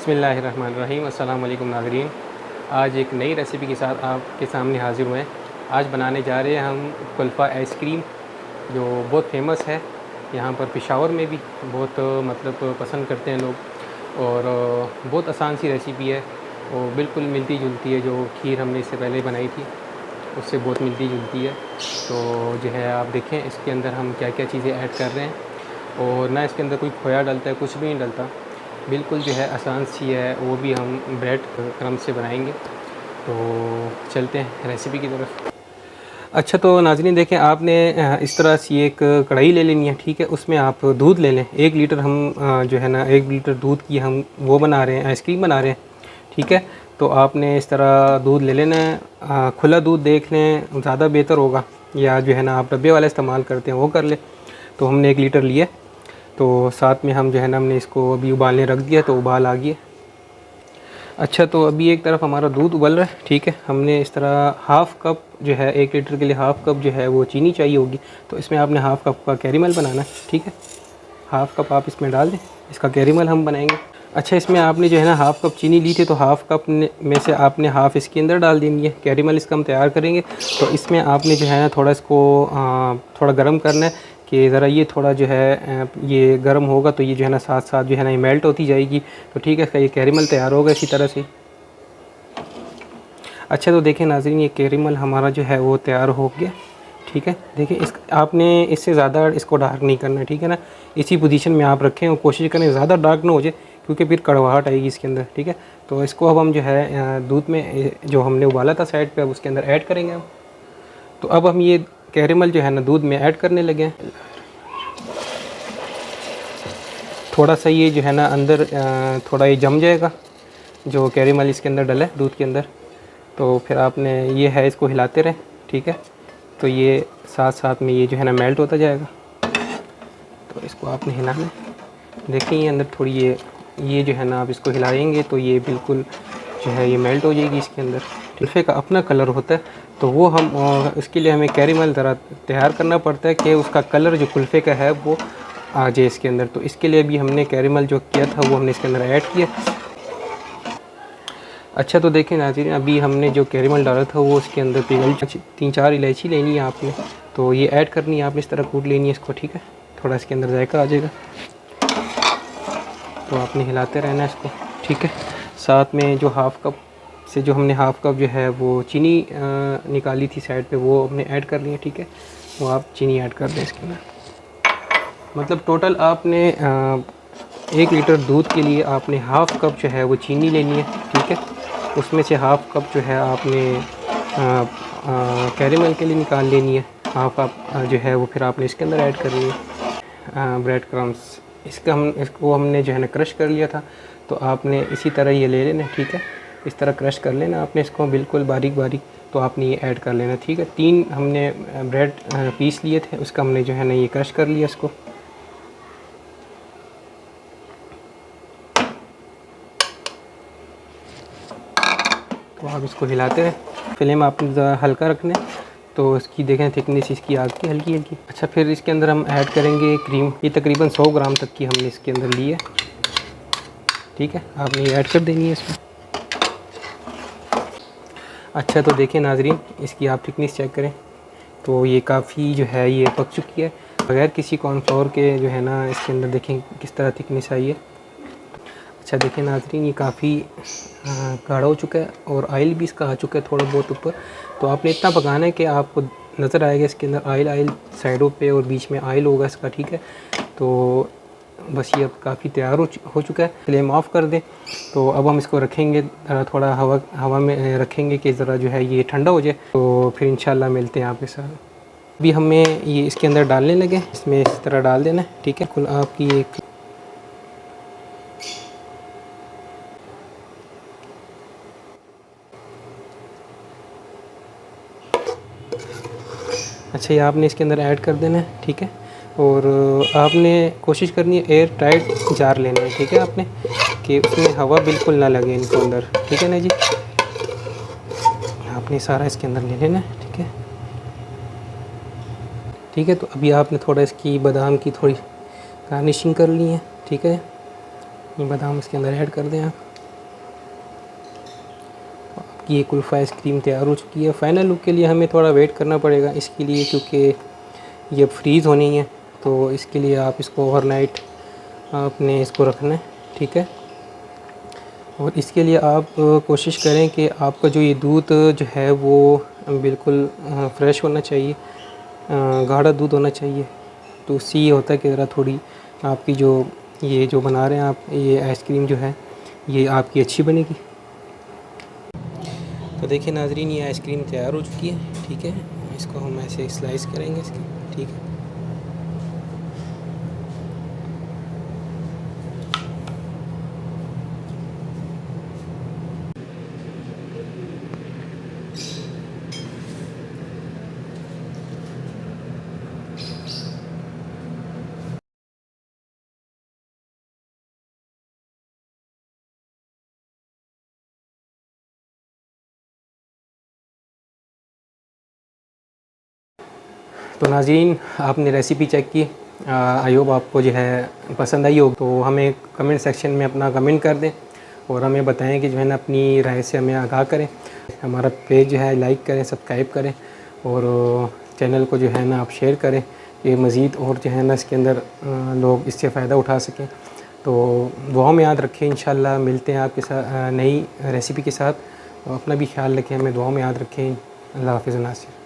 बिस्मिल्लाहिर्रहमानिर्रहीम। अस्सलाम वालेकुम नाज़रीन। आज एक नई रेसिपी के साथ आपके सामने हाज़िर हुए हैं। आज बनाने जा रहे हैं हम कुल्फ़ा आइसक्रीम, जो बहुत फेमस है यहाँ पर पेशावर में भी बहुत मतलब पसंद करते हैं लोग। और बहुत आसान सी रेसिपी है और बिल्कुल मिलती जुलती है, जो खीर हमने इससे पहले बनाई थी उससे बहुत मिलती जुलती है। तो जो है आप देखें इसके अंदर हम क्या क्या चीज़ें ऐड कर रहे हैं, और ना इसके अंदर कोई खोया डलता है, कुछ भी नहीं डलता। बिल्कुल जो है आसान सी है, वो भी हम ब्रेड क्रम्ब से बनाएंगे। तो चलते हैं रेसिपी की तरफ। अच्छा, तो नाज़रीन देखें, आपने इस तरह सी एक कढ़ाई ले लेनी है, ठीक है। उसमें आप दूध ले लें 1 लीटर। हम जो है ना 1 लीटर दूध की हम वो बना रहे हैं, आइसक्रीम बना रहे हैं, ठीक है। तो आपने इस तरह दूध ले लेना है। खुला दूध देख लें, ज़्यादा बेहतर होगा, या जो है ना आप डब्बे वाला इस्तेमाल करते हैं वो कर लें। तो हमने 1 लीटर लिए, तो साथ में हम जो है ना हमने इसको अभी उबालने रख दिया, तो उबाल आ गया। अच्छा, तो अभी एक तरफ हमारा दूध उबल रहा है, ठीक है। हमने इस तरह हाफ़ कप जो है 1 लीटर के लिए हाफ़ कप जो है वो चीनी चाहिए होगी। तो इसमें आपने हाफ़ कप का कैरेमल बनाना है, ठीक है। हाफ़ कप आप इसमें डाल दें, इसका कैरेमल हम बनाएंगे। अच्छा, इसमें आपने जो है ना हाफ़ कप चीनी ली थी, तो हाफ़ कप में से आपने हाफ़ इसके अंदर डाल देनी है। कैरेमल इसका हम तैयार करेंगे, तो इसमें आपने जो है ना थोड़ा इसको थोड़ा गर्म करना है, कि ज़रा ये थोड़ा जो है ये गर्म होगा, तो ये जो है ना साथ साथ जो है ना ये मेल्ट होती जाएगी। तो ठीक है, ये कैरेमल तैयार होगा इसी तरह से। अच्छा, तो देखें नाज़रीन, ये कैरेमल हमारा जो है वो तैयार हो गया, ठीक है। देखिए, इस आपने इससे ज़्यादा इसको डार्क नहीं करना है, ठीक है ना। इसी पोजीशन में आप रखें और कोशिश करें ज़्यादा डार्क ना हो जाए, क्योंकि फिर कड़वाहट आएगी इसके अंदर, ठीक है। तो इसको अब हम जो है दूध में जो हमने उबाला था साइड पे, अब उसके अंदर ऐड करेंगे हम। तो अब हम ये कैरेमल जो है ना दूध में ऐड करने लगे हैं। थोड़ा सा ये जो है ना अंदर थोड़ा ये जम जाएगा, जो कैरेमल इसके अंदर डला है दूध के अंदर। तो फिर आपने ये है इसको हिलाते रहें, ठीक है। तो ये साथ साथ में ये जो है ना मेल्ट होता जाएगा, तो इसको आपने हिलाना है। देखिए ये अंदर थोड़ी ये जो है ना आप इसको हिलाएंगे तो ये बिल्कुल जो है ये मेल्ट हो जाएगी इसके अंदर। कुल्फ़े का अपना कलर होता है, तो वो हम इसके लिए हमें कैरेमल ज़रा तैयार करना पड़ता है, कि उसका कलर जो कुल्फ़े का है वो आ जाए इसके अंदर। तो इसके लिए भी हमने कैरेमल जो किया था वो हमने इसके अंदर ऐड किया। अच्छा, तो देखें नाज़रीन, अभी हमने जो कैरेमल डाला था वो इसके अंदर पिघल 3-4 इलायची लेनी है आपने, तो ये ऐड करनी है आपने, इस तरह कूट लेनी है इसको, ठीक है। थोड़ा इसके अंदर जायका आ जाएगा, तो आपने हिलाते रहना है इसको, ठीक है। साथ में जो हाफ़ कप से जो हमने हाफ़ कप जो है वो चीनी निकाली थी साइड पे, वो हमने ऐड कर ली है, ठीक है। वो आप चीनी ऐड कर दें इसके अंदर। मतलब टोटल आपने 1 लीटर दूध के लिए आपने हाफ़ कप जो है वो चीनी लेनी है, ठीक है। उसमें से हाफ़ कप जो है आपने कैरेमल के लिए निकाल लेनी है। हाफ़ आप जो है वो फिर आपने इसके अंदर ऐड करनी है ब्रेड क्रम्स। इसको हमने जो है ना क्रश कर लिया था, तो आपने इसी तरह ये ले लेना, ठीक है। इस तरह क्रश कर लेना आपने इसको बिल्कुल बारीक बारीक, तो आपने ये ऐड कर लेना, ठीक है। 3 हमने ब्रेड पीस लिए थे, उसका हमने जो है ना ये क्रश कर लिया इसको। तो आप इसको हिलाते रहे। फ्लेम आपने ज़रा हल्का रखना है, तो इसकी देखें थिकनेस इसकी आती है हल्की हल्की। अच्छा, फिर इसके अंदर हम ऐड करेंगे क्रीम। ये तकरीबन 100 ग्राम तक की हमने इसके अंदर ली है, ठीक है। आपने ये ऐड कर देनी है इसमें। अच्छा, तो देखें नाजरीन, इसकी आप थिकनेस चेक करें, तो ये काफ़ी जो है ये पक चुकी है बगैर किसी कॉर्नफ्लोर के, जो है ना इसके अंदर देखें किस तरह थिकनेस आई है। अच्छा, देखें नाजरीन, ये काफ़ी गाढ़ा हो चुका है और ऑयल भी इसका आ चुका है थोड़ा बहुत ऊपर। तो आपने इतना पकाना है कि आपको नज़र आएगा इसके अंदर ऑयल साइडों पे और बीच में ऑयल होगा इसका, ठीक है। तो बस ये अब काफ़ी तैयार हो चुका है। फ्लेम ऑफ कर दें। तो अब हम इसको रखेंगे थोड़ा हवा में रखेंगे, कि ज़रा जो है ये ठंडा हो जाए, तो फिर इंशाल्लाह मिलते हैं आपके साथ। अभी हमें ये इसके अंदर डालने लगे, इसमें इस तरह डाल देना है, ठीक है। कुल आपकी एक अच्छा, ये आपने इसके अंदर ऐड कर देना है, ठीक है। और आपने कोशिश करनी है एयर टाइट जार लेना है, ठीक है आपने, कि उसमें हवा बिल्कुल ना लगे इनको अंदर, ठीक है ना जी। आपने सारा इसके अंदर ले लेना है, ठीक है। ठीक है, तो अभी आपने थोड़ा इसकी बादाम की थोड़ी गार्निशिंग कर ली है, ठीक है। ये बादाम इसके अंदर ऐड कर दें आप। आपकी ये कुल्फ़ा आइसक्रीम तैयार हो चुकी है। फ़ाइनल लुक के लिए हमें थोड़ा वेट करना पड़ेगा इसके लिए, क्योंकि ये फ्रीज़ होनी है, तो इसके लिए आप इसको ओवरनाइट आपने इसको रखना है, ठीक है। और इसके लिए आप कोशिश करें कि आपका जो ये दूध जो है वो बिल्कुल फ्रेश होना चाहिए, गाढ़ा दूध होना चाहिए। तो उससे ये होता है कि ज़रा थोड़ी आपकी जो ये जो बना रहे हैं आप, ये आइसक्रीम जो है ये आपकी अच्छी बनेगी। तो देखिए नाज़रीन, ये आइसक्रीम तैयार हो चुकी है, ठीक है। इसको हम ऐसे स्लाइस करेंगे इसके, ठीक है। तो नाज़रीन, आपने रेसिपी चेक की, आई होप आपको जो है पसंद आई हो। तो हमें कमेंट सेक्शन में अपना कमेंट कर दें और हमें बताएं कि जो है ना अपनी राय से हमें आगाह करें। हमारा पेज जो है लाइक करें, सब्सक्राइब करें और चैनल को जो है ना आप शेयर करें कि मज़ीद और जो है ना इसके अंदर लोग इससे फ़ायदा उठा सकें। तो दुआ में याद रखें, इंशाल्लाह मिलते हैं आपके साथ नई रेसिपी के साथ। अपना भी ख्याल रखें, हमें दुआ में याद रखें। अल्लाह हाफ़िज़ नासिर।